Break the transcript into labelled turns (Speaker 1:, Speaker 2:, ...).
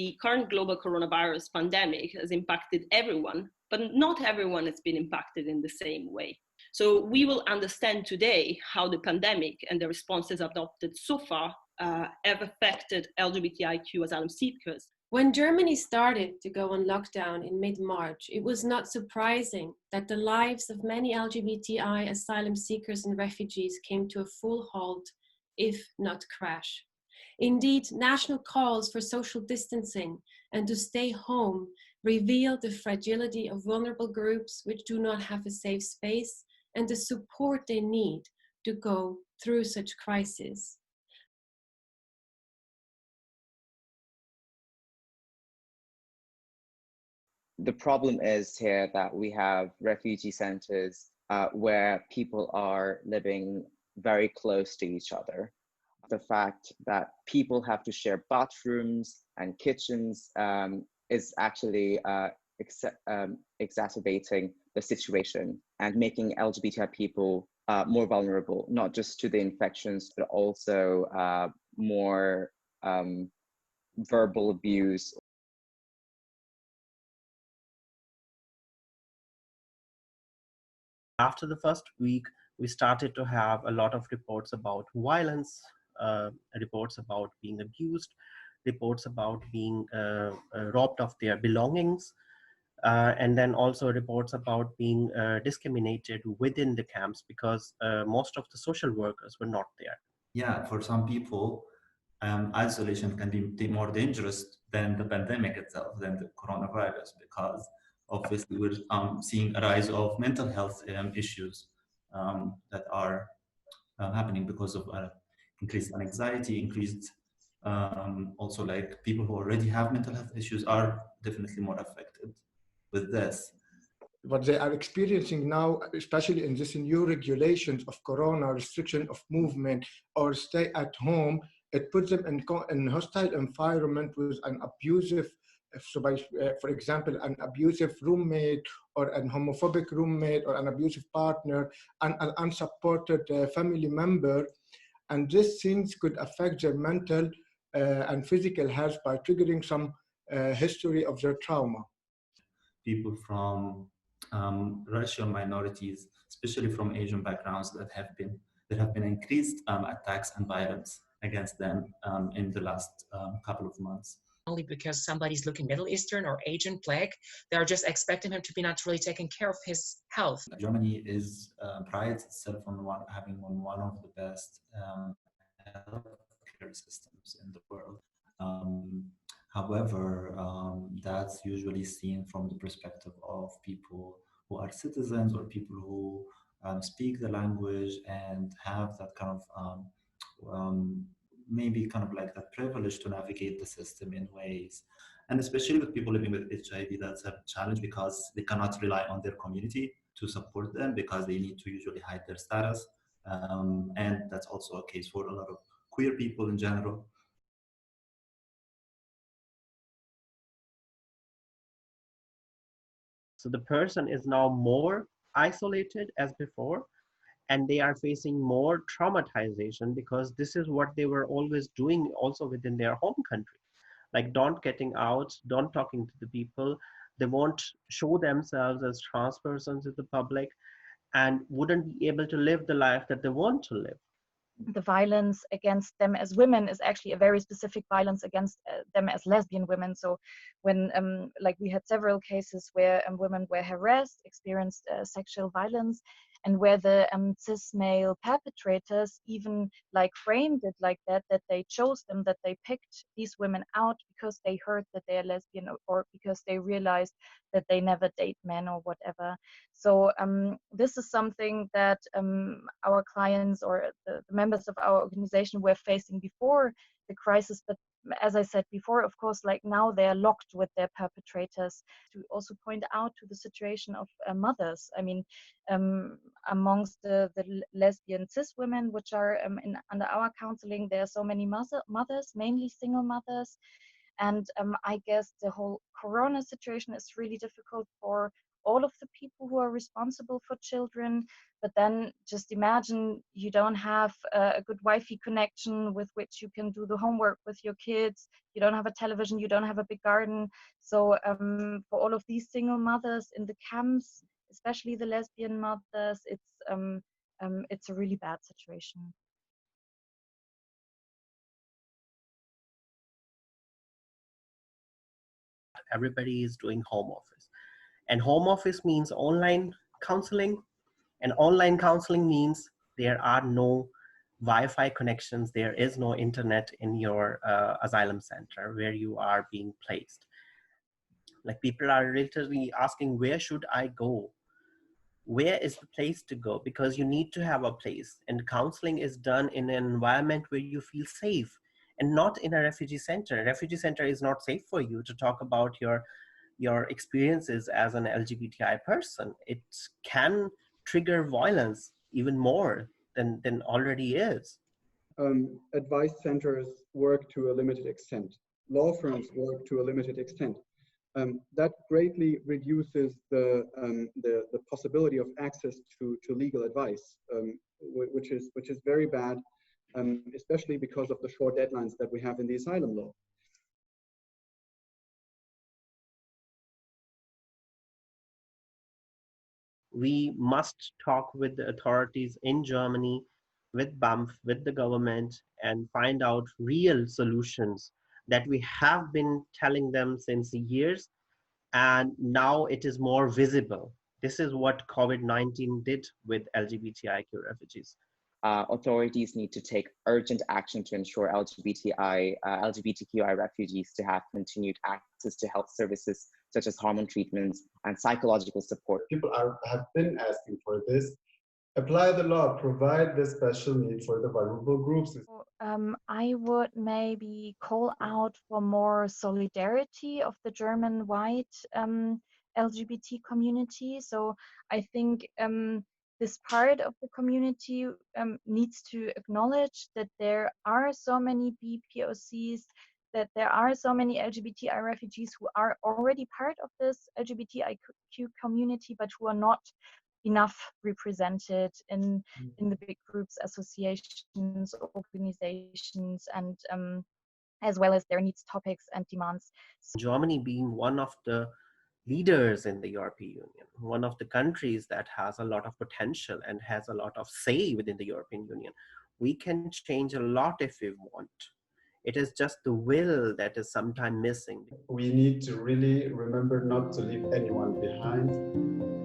Speaker 1: the current global coronavirus pandemic has impacted everyone, but not everyone has been impacted in the same way. So we will understand today how the pandemic and the responses adopted so far have affected LGBTIQ asylum seekers.
Speaker 2: When Germany started to go on lockdown in mid-March, it was not surprising that the lives of many LGBTI asylum seekers and refugees came to a full halt, if not crash. Indeed, national calls for social distancing and to stay home reveal the fragility of vulnerable groups which do not have a safe space and the support they need to go through such crises.
Speaker 3: The problem is here that we have refugee centers where people are living very close to each other. The fact that people have to share bathrooms and kitchens is actually exacerbating the situation and making LGBTI people more vulnerable, not just to the infections, but also more verbal abuse.
Speaker 4: After the first week, we started to have a lot of reports about violence, reports about being abused, reports about being robbed of their belongings, and then also reports about being discriminated within the camps because most of the social workers were not there.
Speaker 5: Yeah, for some people, isolation can be more dangerous than the pandemic itself, than the coronavirus, because obviously we're seeing a rise of mental health issues that are happening because of increased anxiety, increased also like people who already have mental health issues are definitely more affected with this.
Speaker 6: What they are experiencing now, especially in this new regulations of corona, restriction of movement or stay at home, it puts them in hostile environment with an abusive, for example, an abusive roommate or an homophobic roommate or an abusive partner and an unsupported family member. And these things could affect their mental and physical health by triggering some history of their trauma.
Speaker 5: People from racial minorities, especially from Asian backgrounds, that have been increased attacks and violence against them in the last couple of months.
Speaker 7: Only because somebody's looking Middle Eastern or Asian Black, they're just expecting him to be naturally taking care of his health.
Speaker 5: Germany prides itself on having one of the best healthcare systems in the world. However, that's usually seen from the perspective of people who are citizens or people who speak the language and have that kind of maybe kind of like that privilege to navigate the system in ways. And especially with people living with HIV, that's a challenge because they cannot rely on their community to support them because they need to usually hide their status. And that's also a case for a lot of queer people in general.
Speaker 4: So the person is now more isolated as before, and they are facing more traumatization because this is what they were always doing also within their home country. Like don't getting out, don't talking to the people. They won't show themselves as trans persons to the public and wouldn't be able to live the life that they want to live.
Speaker 8: The violence against them as women is actually a very specific violence against them as lesbian women. So when like we had several cases where women were harassed, experienced sexual violence, and where the cis male perpetrators even like framed it like that they chose them, that they picked these women out because they heard that they are lesbian or because they realized that they never date men or whatever. So this is something that our clients or the members of our organization were facing before the crisis, but as I said before, of course, like now they're locked with their perpetrators. To also point out to the situation of mothers. I mean, amongst the lesbian cis women, which are under our counseling, there are so many mothers, mainly single mothers. And I guess the whole corona situation is really difficult for all of the people who are responsible for children. But then just imagine you don't have a good Wi-Fi connection with which you can do the homework with your kids. You don't have a television, you don't have a big garden. So for all of these single mothers in the camps, especially the lesbian mothers, it's a really bad situation.
Speaker 4: Everybody is doing home office, and home office means online counseling, and online counseling means there are no Wi-Fi connections, there is no internet in your asylum center where you are being placed. Like, people are literally asking, where should I go? Where is the place to go? Because you need to have a place, and counseling is done in an environment where you feel safe, and not in a refugee center. A refugee center is not safe for you to talk about your experiences as an LGBTI person. It can trigger violence even more than already is.
Speaker 9: Advice centers work to a limited extent. Law firms work to a limited extent. That greatly reduces the possibility of access to legal advice, which is very bad, especially because of the short deadlines that we have in the asylum law.
Speaker 4: We must talk with the authorities in Germany, with BAMF, with the government, and find out real solutions that we have been telling them since years, and now it is more visible. This is what COVID-19 did with LGBTIQ refugees.
Speaker 3: Authorities need to take urgent action to ensure LGBTQI refugees to have continued access to health services such as hormone treatments and psychological support.
Speaker 9: People have been asking for this. Apply the law, provide the special need for the vulnerable groups.
Speaker 8: I would maybe call out for more solidarity of the German-wide LGBT community. So I think this part of the community needs to acknowledge that there are so many BPOCs, that there are so many LGBTI refugees who are already part of this LGBTIQ community, but who are not enough represented in the big groups, associations, organizations, and as well as their needs, topics, and demands.
Speaker 4: Germany being one of the leaders in the European Union, one of the countries that has a lot of potential and has a lot of say within the European Union, we can change a lot if we want. It is just the will that is sometimes missing.
Speaker 9: We need to really remember not to leave anyone behind.